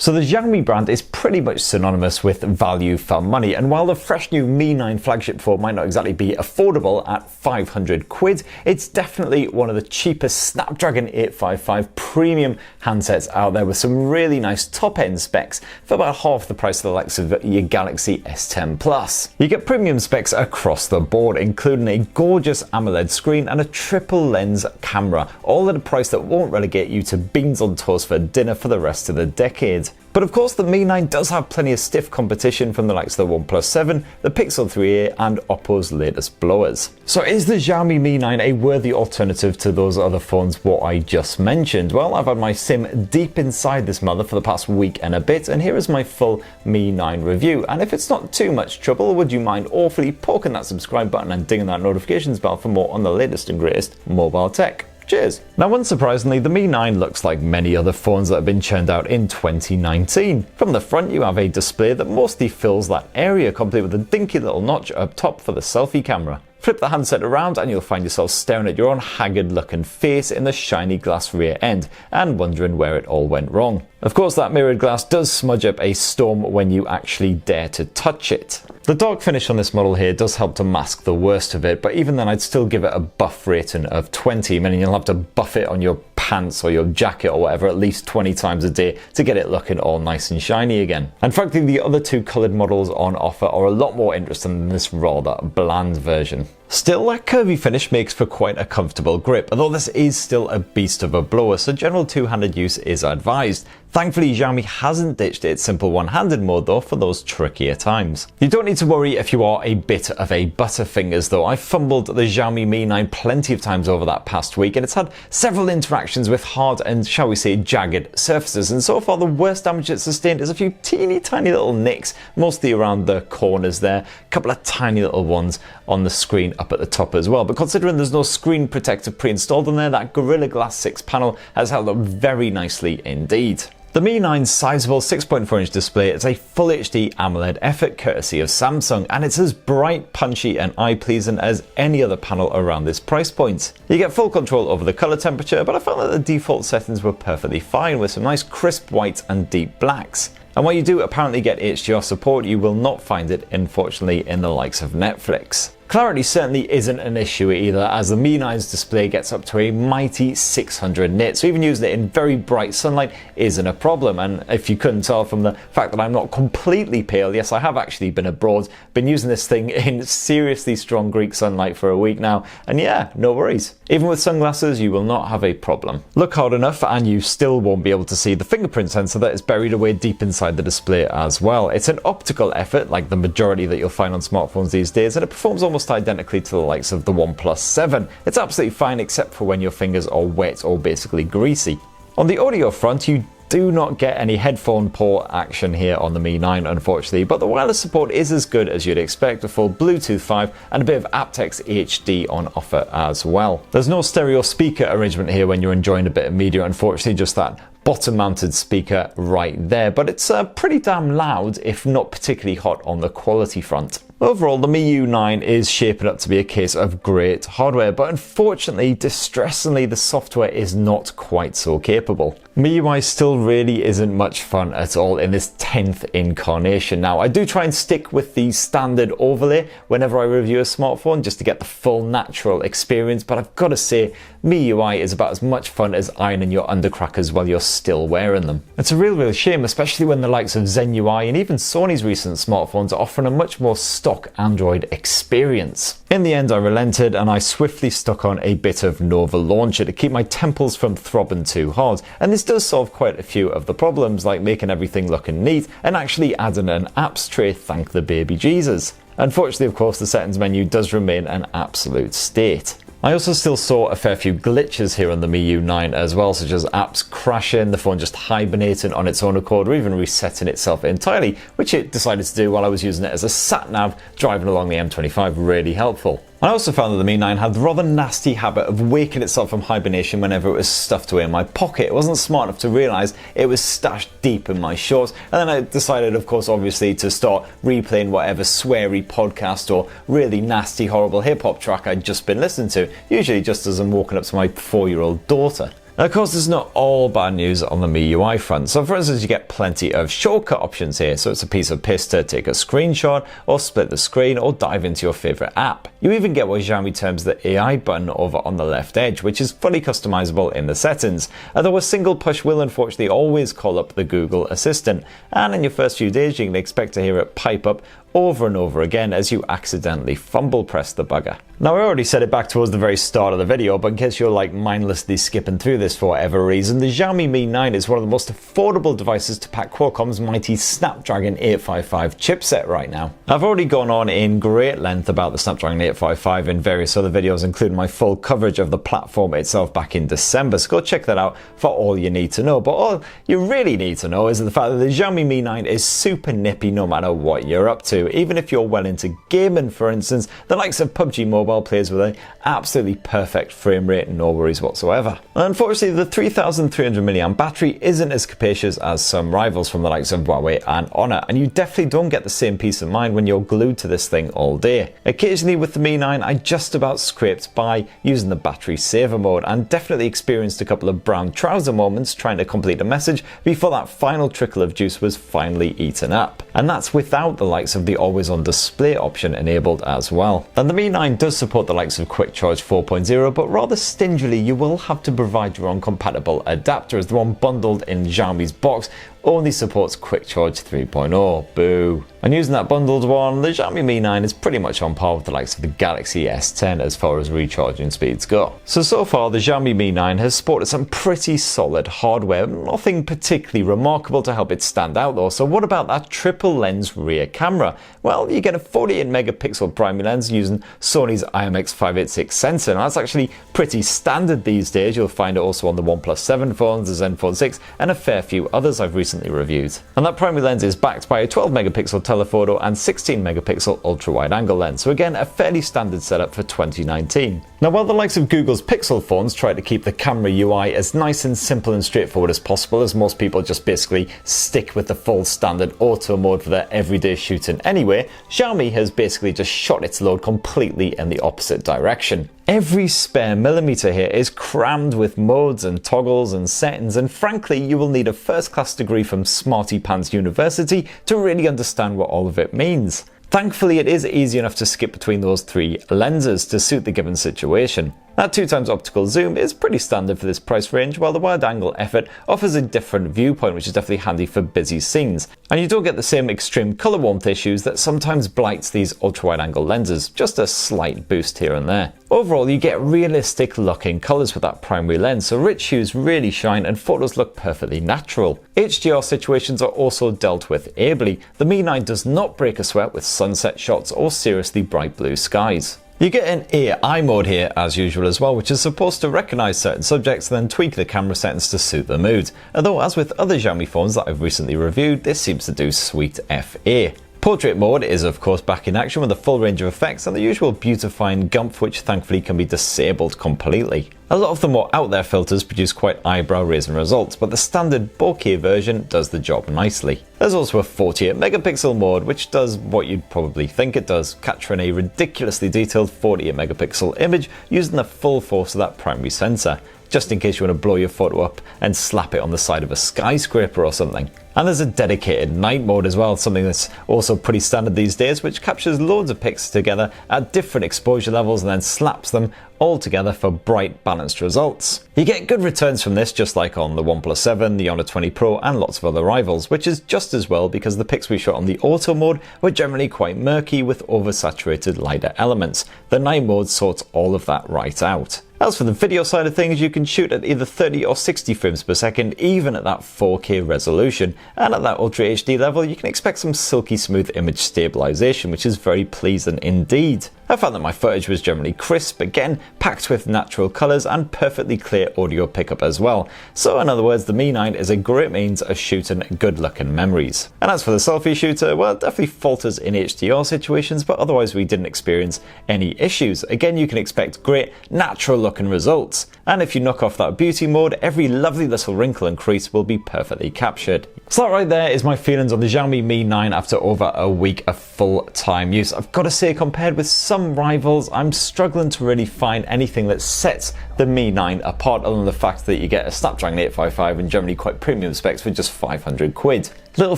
So the Xiaomi brand is pretty much synonymous with value for money, and while the fresh new Mi 9 flagship phone might not exactly be affordable at 500 quid, it's definitely one of the cheapest Snapdragon 855 premium handsets out there with some really nice top-end specs for about half the price of the likes of your Galaxy S10 Plus. You get premium specs across the board, including a gorgeous AMOLED screen and a triple lens camera, all at a price that won't relegate you to beans on toast for dinner for the rest of the decade. But of course the Mi 9 does have plenty of stiff competition from the likes of the OnePlus 7, the Pixel 3a and Oppo's latest blowers. So is the Xiaomi Mi 9 a worthy alternative to those other phones what I just mentioned? Well, I've had my sim deep inside this mother for the past week and a bit, and here is my full Mi 9 review. And if it's not too much trouble, would you mind awfully poking that subscribe button and dinging that notifications bell for more on the latest and greatest mobile tech? Cheers! Now, unsurprisingly, the Mi 9 looks like many other phones that have been churned out in 2019. From the front, you have a display that mostly fills that area, complete with a dinky little notch up top for the selfie camera. Flip the handset around and you'll find yourself staring at your own haggard looking face in the shiny glass rear end and wondering where it all went wrong. Of course, that mirrored glass does smudge up a storm when you actually dare to touch it. The dark finish on this model here does help to mask the worst of it, but even then I'd still give it a buff rating of 20, meaning you'll have to buff it on your pants or your jacket or whatever at least 20 times a day to get it looking all nice and shiny again. And frankly, the other two coloured models on offer are a lot more interesting than this rather bland version. Still, that curvy finish makes for quite a comfortable grip, although this is still a beast of a blower, so general two-handed use is advised. Thankfully, Xiaomi hasn't ditched its simple one-handed mode though for those trickier times. You don't need to worry if you are a bit of a butterfingers though. I fumbled the Xiaomi Mi 9 plenty of times over that past week, and it's had several interactions with hard and, shall we say, jagged surfaces, and so far the worst damage it's sustained is a few teeny tiny little nicks, mostly around the corners there, a couple of tiny little ones on the screen up at the top as well. But considering there's no screen protector pre-installed in there, that Gorilla Glass 6 panel has held up very nicely indeed. The Mi 9's sizable 6.4-inch display is a Full HD AMOLED effort courtesy of Samsung, and it's as bright, punchy and eye-pleasing as any other panel around this price point. You get full control over the colour temperature, but I found that the default settings were perfectly fine with some nice crisp whites and deep blacks. And while you do apparently get HDR support, you will not find it, unfortunately, in the likes of Netflix. Clarity certainly isn't an issue either, as the Mi 9's display gets up to a mighty 600 nits, so even using it in very bright sunlight isn't a problem. And if you couldn't tell from the fact that I'm not completely pale, yes, I have actually been abroad, been using this thing in seriously strong Greek sunlight for a week now, and yeah, no worries. Even with sunglasses, you will not have a problem. Look hard enough and you still won't be able to see the fingerprint sensor that is buried away deep inside the display as well. It's an optical effort, like the majority that you'll find on smartphones these days, and it performs almost identically to the likes of the OnePlus 7. It's absolutely fine except for when your fingers are wet or basically greasy. On the audio front, you do not get any headphone port action here on the Mi 9 unfortunately, but the wireless support is as good as you'd expect, with full Bluetooth 5 and a bit of aptX HD on offer as well. There's no stereo speaker arrangement here when you're enjoying a bit of media, unfortunately, just that bottom mounted speaker right there, but it's pretty damn loud if not particularly hot on the quality front. Overall, the MiUI 9 is shaping up to be a case of great hardware, but unfortunately, distressingly, the software is not quite so capable. MiUI still really isn't much fun at all in this 10th incarnation. Now, I do try and stick with the standard overlay whenever I review a smartphone just to get the full natural experience, but I've got to say, MiUI is about as much fun as ironing your undercrackers while you're still wearing them. It's a real shame, especially when the likes of ZenUI and even Sony's recent smartphones are offering a much more stock Android experience. In the end, I relented and I swiftly stuck on a bit of Nova Launcher to keep my temples from throbbing too hard, and this does solve quite a few of the problems, like making everything looking neat and actually adding an apps tray, thank the baby Jesus. Unfortunately, of course, the settings menu does remain an absolute state. I also still saw a fair few glitches here on the MiUI 9 as well, such as apps crashing, the phone just hibernating on its own accord, or even resetting itself entirely, which it decided to do while I was using it as a sat-nav driving along the M25, really helpful. I also found that the Mi 9 had the rather nasty habit of waking itself from hibernation whenever it was stuffed away in my pocket. It wasn't smart enough to realise it was stashed deep in my shorts, and then I decided, of course, obviously, to start replaying whatever sweary podcast or really nasty, horrible hip-hop track I'd just been listening to, usually just as I'm walking up to my 4-year-old daughter. Now, of course, it's not all bad news on the MiUI front. So for instance, you get plenty of shortcut options here. So it's a piece of piss to take a screenshot or split the screen or dive into your favorite app. You even get what Xiaomi terms the AI button over on the left edge, which is fully customizable in the settings. Although a single push will unfortunately always call up the Google Assistant. And in your first few days, you can expect to hear it pipe up over and over again as you accidentally fumble press the bugger. Now, I already said it back towards the very start of the video, but in case you're like mindlessly skipping through this for whatever reason, the Xiaomi Mi 9 is one of the most affordable devices to pack Qualcomm's mighty Snapdragon 855 chipset right now. I've already gone on in great length about the Snapdragon 855 in various other videos, including my full coverage of the platform itself back in December, so go check that out for all you need to know. But all you really need to know is the fact that the Xiaomi Mi 9 is super nippy no matter what you're up to. Even if you're well into gaming, for instance, the likes of PubG Mobile plays with an absolutely perfect frame rate, no worries whatsoever. Unfortunately, the 3300 mAh battery isn't as capacious as some rivals from the likes of Huawei and Honor, and you definitely don't get the same peace of mind when you're glued to this thing all day. Occasionally with the Mi 9, I just about scraped by using the battery saver mode and definitely experienced a couple of brown trouser moments trying to complete a message before that final trickle of juice was finally eaten up. And that's without the likes of the always on display option enabled as well. And the Mi 9 does support the likes of Quick Charge 4.0, but rather stingily you will have to provide your own compatible adapter, as the one bundled in Xiaomi's box only supports Quick Charge 3.0. Boo. And using that bundled one, the Xiaomi Mi 9 is pretty much on par with the likes of the Galaxy S10 as far as recharging speeds go. So far the Xiaomi Mi 9 has sported some pretty solid hardware, nothing particularly remarkable to help it stand out though. So what about that triple lens rear camera? Well, you get a 48 megapixel primary lens using Sony's IMX586 sensor. Now that's actually pretty standard these days. You'll find it also on the OnePlus 7 phones, the Zenfone 6 and a fair few others I've recently reviewed. And that primary lens is backed by a 12 megapixel telephoto and 16 megapixel ultra wide angle lens. So again, a fairly standard setup for 2019. Now, while the likes of Google's Pixel phones try to keep the camera UI as nice and simple and straightforward as possible, as most people just basically stick with the full standard auto mode for their everyday shooting anyway, Xiaomi has basically just shot its load completely in the opposite direction. Every spare millimeter here is crammed with modes and toggles and settings, and frankly you will need a first-class degree from Smarty Pants University to really understand what all of it means. Thankfully, it is easy enough to skip between those three lenses to suit the given situation. That 2x optical zoom is pretty standard for this price range, while the wide angle effort offers a different viewpoint, which is definitely handy for busy scenes. And you don't get the same extreme colour warmth issues that sometimes blights these ultra wide angle lenses, just a slight boost here and there. Overall, you get realistic looking colours with that primary lens, so rich hues really shine and photos look perfectly natural. HDR situations are also dealt with ably. The Mi 9 does not break a sweat with sunset shots or seriously bright blue skies. You get an AI mode here as usual as well, which is supposed to recognise certain subjects and then tweak the camera settings to suit the mood. Although as with other Xiaomi phones that I've recently reviewed, this seems to do sweet FA. Portrait mode is of course back in action with a full range of effects and the usual beautifying gumph, which thankfully can be disabled completely. A lot of the more out there filters produce quite eyebrow raising results, but the standard bokeh version does the job nicely. There's also a 48 megapixel mode, which does what you'd probably think it does, capturing a ridiculously detailed 48 megapixel image using the full force of that primary sensor, just in case you want to blow your photo up and slap it on the side of a skyscraper or something. And there's a dedicated night mode as well, something that's also pretty standard these days, which captures loads of pics together at different exposure levels and then slaps them all together for bright, balanced results. You get good returns from this, just like on the OnePlus 7, the Honor 20 Pro and lots of other rivals, which is just as well because the pics we shot on the auto mode were generally quite murky with oversaturated lighter elements. The night mode sorts all of that right out. As for the video side of things, you can shoot at either 30 or 60 frames per second, even at that 4K resolution. And at that Ultra HD level, you can expect some silky smooth image stabilization, which is very pleasing indeed. I found that my footage was generally crisp, again packed with natural colours and perfectly clear audio pickup as well. So in other words, the Mi 9 is a great means of shooting good looking memories. And as for the selfie shooter, well, it definitely falters in HDR situations, but otherwise we didn't experience any issues. Again, you can expect great natural looking results. And if you knock off that beauty mode, every lovely little wrinkle and crease will be perfectly captured. So that right there is my feelings on the Xiaomi Mi 9 after over a week of full-time use. I've got to say, compared with some some rivals, I'm struggling to really find anything that sets the Mi 9 apart other than the fact that you get a Snapdragon 855 and generally quite premium specs for just 500 quid. Little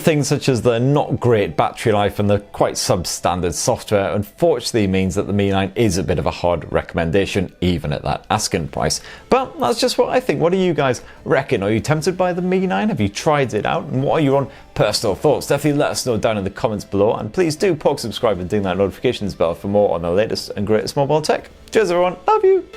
things such as the not great battery life and the quite substandard software unfortunately means that the Mi 9 is a bit of a hard recommendation even at that asking price. But that's just what I think. What do you guys reckon? Are you tempted by the Mi 9? Have you tried it out? And what are your own personal thoughts? Definitely let us know down in the comments below, and please do poke subscribe and ding that notifications bell for more on the latest and greatest mobile tech. Cheers everyone, love you!